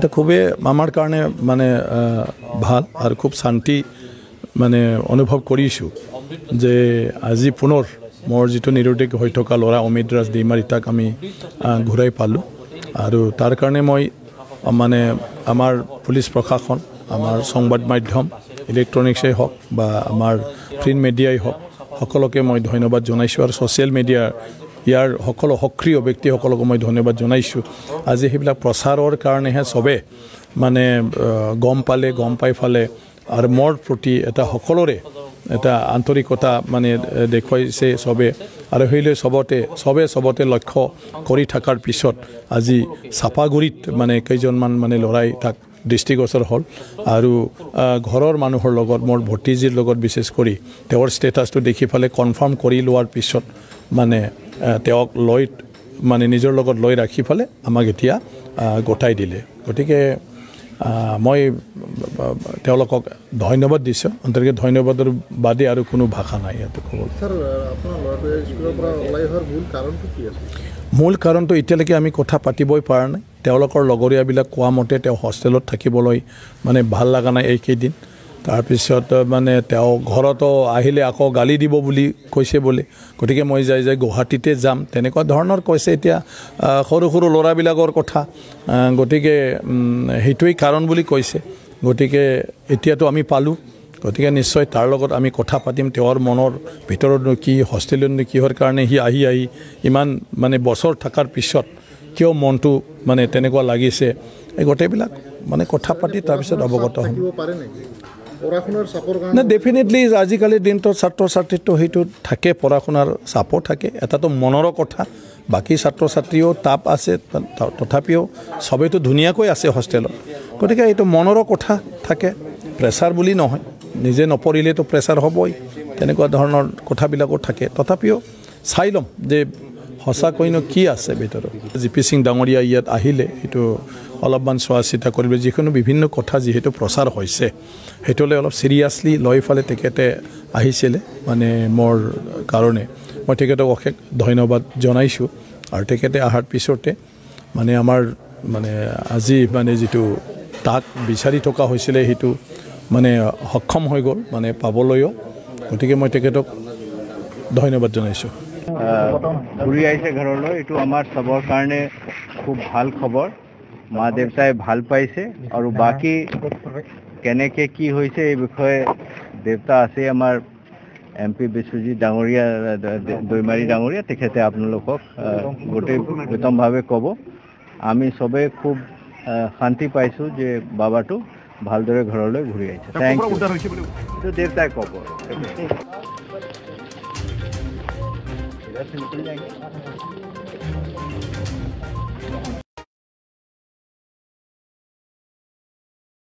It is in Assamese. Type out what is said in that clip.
এটা খুবই আমাৰ কাৰণে মানে ভাল আৰ খুব শান্তি মানে অনুভৱ কৰিছোঁ যে আজি পুনৰ মোৰ যিটো নিৰুদ্দেশ হৈ থকা ল'ৰা অমিত ৰাজ দৈমাৰী তাক আমি ঘূৰাই পালোঁ আৰু তাৰ কাৰণে মই মানে আমাৰ পুলিচ প্ৰশাসন আমাৰ সংবাদ মাধ্যম ইলেক্ট্ৰনিক্সেই হওক বা আমাৰ প্ৰিণ্ট মিডিয়াই হওক সকলোকে মই ধন্যবাদ জনাইছোঁ আৰু ছ'চিয়েল মিডিয়াৰ ইয়াৰ সকলো সক্ৰিয় ব্যক্তিসকলক মই ধন্যবাদ জনাইছোঁ আজি সেইবিলাক প্ৰচাৰৰ কাৰণেহে চবে মানে গম পাই ফালে আৰু মোৰ প্ৰতি এটা সকলোৰে এটা আন্তৰিকতা মানে দেখুৱাইছে চবে আৰু সেইলৈ চবতে লক্ষ্য কৰি থকাৰ পিছত আজি চাপাগুৰিত মানে কেইজনমান মানে ল'ৰাই তাক দৃষ্টিগোচৰ হ'ল আৰু ঘৰৰ মানুহৰ লগত মোৰ ভতিজীৰ লগত বিশেষ কৰি তেওঁৰ ষ্টেটাছটো দেখি ফালে কনফাৰ্ম কৰি লোৱাৰ পিছত মানে তেওঁক লৈ মানে নিজৰ লগত লৈ ৰাখি ফালে আমাক এতিয়া গতাই দিলে গতিকে মই তেওঁলোকক ধন্যবাদ দিছোঁ অন্তৰ্গত ধন্যবাদৰ বাদে আৰু কোনো ভাষা নাই ইয়াতে ক'ব স্যাৰ আপোনাৰ ল'ৰাটোৱে স্কুলৰ পৰা ওলাই অহাৰ মূল কাৰণটো কি আছে মূল কাৰণটো এতিয়ালৈকে আমি কথা পাতিবই পৰা নাই তেওঁলোকৰ লগৰীয়াবিলাক কোৱা মতে তেওঁ হোষ্টেলত থাকিবলৈ মানে ভাল লগা নাই এইকেইদিন তাৰপিছত মানে তেওঁ ঘৰতো আহিলে আকৌ গালি দিব বুলি কৈছে বোলে গতিকে মই যাই গুৱাহাটীতে যাম তেনেকুৱা ধৰণৰ কৈছে এতিয়া সৰু ল'ৰাবিলাকৰ কথা গতিকে সেইটোৱেই কাৰণ বুলি কৈছে গতিকে এতিয়াতো আমি পালোঁ গতিকে নিশ্চয় তাৰ লগত আমি কথা পাতিম তেওঁৰ মনৰ ভিতৰতনো কি হোষ্টেলতনো কিহৰ কাৰণে সি আহি ইমান মানে বছৰ থকাৰ পিছত কিয় মনটো মানে তেনেকুৱা লাগিছে এই গোটেইবিলাক মানে কথা পাতি তাৰপিছত অৱগত হ'ম না ডেফিনেটলি আজিকালিৰ দিনটোত ছাত্ৰ ছাত্ৰীটো সেইটো থাকে পঢ়া শুনাৰ চাপো থাকে এটাতো মনৰো কথা বাকী ছাত্ৰ ছাত্ৰীও তাপ আছে তথাপিও সবেতো ধুনীয়াকৈ আছে হোষ্টেলত গতিকে এইটো মনৰো কথা থাকে প্ৰেছাৰ বুলি নহয় নিজে নপঢ়িলেতো প্ৰেছাৰ হ'বই তেনেকুৱা ধৰণৰ কথাবিলাকো থাকে তথাপিও চাই ল'ম যে সঁচাকৈনো কি আছে ভিতৰত জিপি সিং ডাঙৰীয়া ইয়াত আহিলে এইটো অলপমান চোৱা চিতা কৰিব যিকোনো বিভিন্ন কথা যিহেতু প্ৰচাৰ হৈছে সেইটোলৈ অলপ চিৰিয়াছলি লৈ ফালে তেখেতে আহিছিলে মানে মোৰ কাৰণে মই তেখেতক অশেষ ধন্যবাদ জনাইছোঁ আৰু তেখেতে অহাৰ পিছতে মানে আমাৰ মানে আজি মানে যিটো তাক বিচাৰি থকা হৈছিলে সেইটো মানে সক্ষম হৈ গ'ল মানে পাবলৈও গতিকে মই তেখেতক ধন্যবাদ জনাইছোঁ ঘূৰি আহিছে ঘৰলৈ এইটো আমাৰ চবৰ কাৰণে খুব ভাল খবৰ মা দেউতাই ভাল পাইছে আৰু বাকী কেনেকৈ কি হৈছে এই বিষয়ে দেউতা আছে আমাৰ MP বিশ্বজিৎ ডাঙৰীয়া দৈমাৰী ডাঙৰীয়া তেখেতে আপোনালোকক গোটেই বিতংভাৱে ক'ব আমি চবেই খুব শান্তি পাইছোঁ যে বাবাটো ভালদৰে ঘৰলৈ ঘূৰি আহিছে থেংক ইউ এইটো দেউতাই ক'ব Gracias.